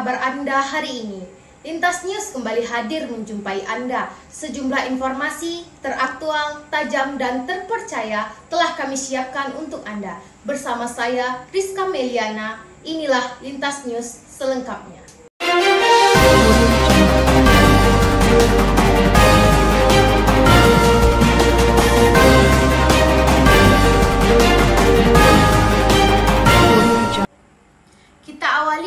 kabar Anda hari ini? Lintas News kembali hadir menjumpai Anda. Sejumlah informasi teraktual, tajam, dan terpercaya telah kami siapkan untuk Anda. Bersama saya, Rizka Meliana, inilah Lintas News selengkapnya.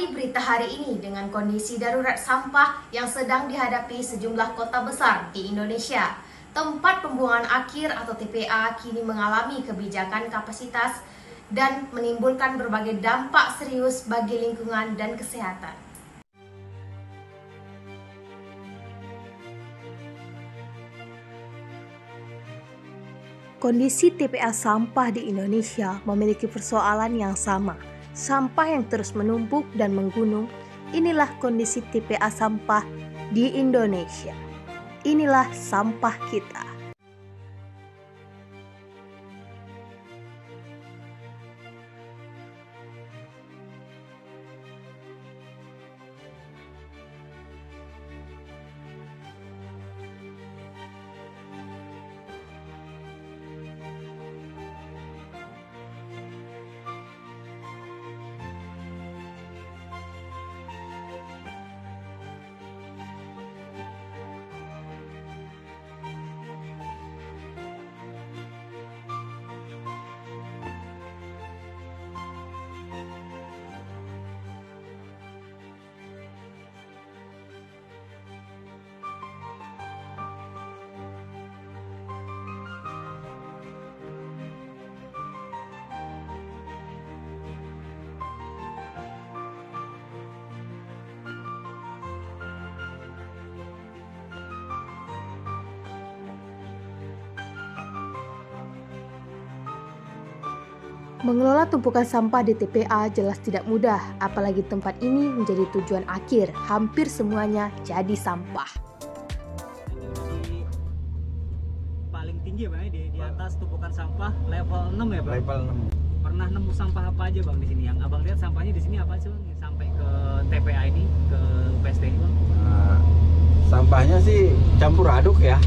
Berita hari ini dengan kondisi darurat sampah yang sedang dihadapi sejumlah kota besar di Indonesia. Tempat pembuangan akhir atau TPA kini mengalami kebijakan kapasitas dan menimbulkan berbagai dampak serius bagi lingkungan dan kesehatan. Kondisi TPA sampah di Indonesia memiliki persoalan yang sama. Sampah yang terus menumpuk dan menggunung, inilah kondisi TPA sampah di Indonesia. Inilah sampah kita. Mengelola tumpukan sampah di TPA jelas tidak mudah, apalagi tempat ini menjadi tujuan akhir. Hampir semuanya jadi sampah. Di paling tinggi ya Bang, di atas tumpukan sampah level 6 ya Bang? Level 6. Pernah nemu sampah apa aja Bang di sini? Yang Abang lihat sampahnya di sini apa aja Bang? Sampai ke TPA ini, ke PST ini Bang? Sampahnya sih campur aduk ya.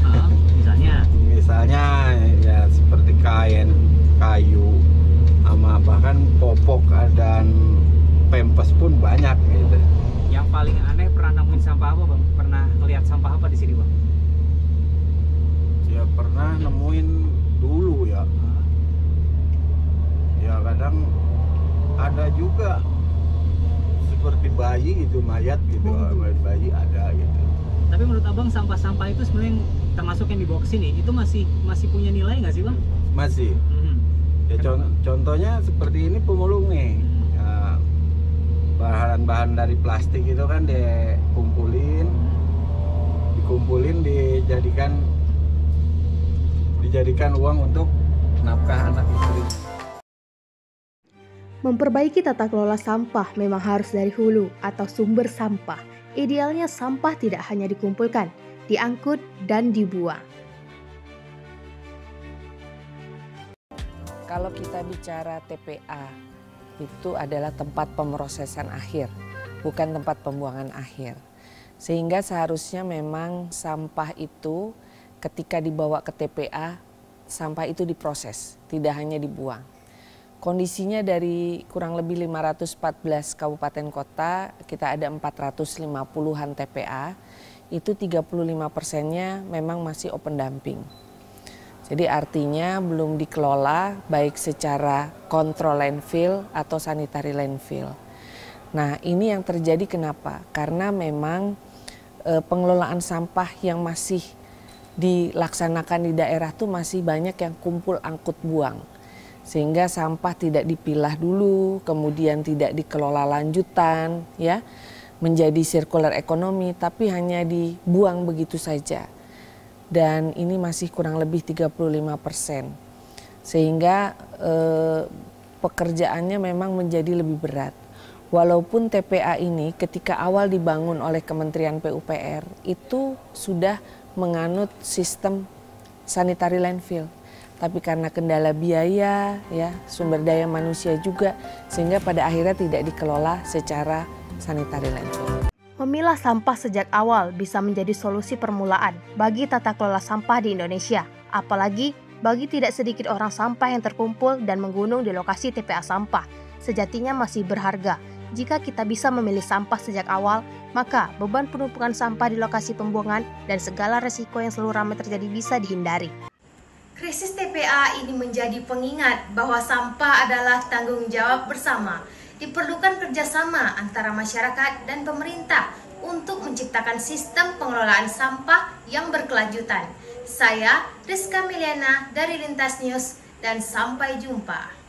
Misalnya ya seperti kain, kayu, sama bahkan popok dan pempes pun banyak gitu. Yang paling aneh pernah nemuin sampah apa Bang? Pernah lihat sampah apa di sini Bang? Ya pernah nemuin dulu ya. Ya kadang ada juga seperti bayi gitu, mayat gitu, bayi ada gitu. Tapi menurut Abang sampah-sampah itu sebenarnya termasuk yang dibawa ke sini itu masih punya nilai nggak sih Bang? Masih. Ya, contohnya seperti ini pemulung nih, ya, bahan-bahan dari plastik itu kan dikumpulin dijadikan uang untuk nafkah anak istri. Memperbaiki tata kelola sampah memang harus dari hulu atau sumber sampah. Idealnya sampah tidak hanya dikumpulkan, diangkut dan dibuang. Kalau kita bicara TPA, itu adalah tempat pemrosesan akhir, bukan tempat pembuangan akhir. Sehingga seharusnya memang sampah itu ketika dibawa ke TPA, sampah itu diproses, tidak hanya dibuang. Kondisinya dari kurang lebih 514 kabupaten kota, kita ada 450-an TPA, itu 35%-nya memang masih open dumping. Jadi artinya belum dikelola baik secara kontrol landfill atau sanitary landfill. Nah ini yang terjadi kenapa? Karena memang pengelolaan sampah yang masih dilaksanakan di daerah tuh masih banyak yang kumpul angkut buang. Sehingga sampah tidak dipilah dulu, kemudian tidak dikelola lanjutan, ya menjadi circular economy, tapi hanya dibuang begitu saja. Dan ini masih kurang lebih 35%. Sehingga pekerjaannya memang menjadi lebih berat. Walaupun TPA ini ketika awal dibangun oleh Kementerian PUPR itu sudah menganut sistem sanitary landfill. Tapi karena kendala biaya, ya sumber daya manusia juga, sehingga pada akhirnya tidak dikelola secara sanitary landfill. Memilah sampah sejak awal bisa menjadi solusi permulaan bagi tata kelola sampah di Indonesia, apalagi bagi tidak sedikit orang sampah yang terkumpul dan menggunung di lokasi TPA sampah. Sejatinya masih berharga. Jika kita bisa memilih sampah sejak awal, maka beban penumpukan sampah di lokasi pembuangan dan segala resiko yang selalu ramai terjadi bisa dihindari. Krisis TPA ini menjadi pengingat bahwa sampah adalah tanggung jawab bersama. Diperlukan kerjasama antara masyarakat dan pemerintah untuk menciptakan sistem pengelolaan sampah yang berkelanjutan. Saya, Rizka Miliana dari Lintas News, dan sampai jumpa.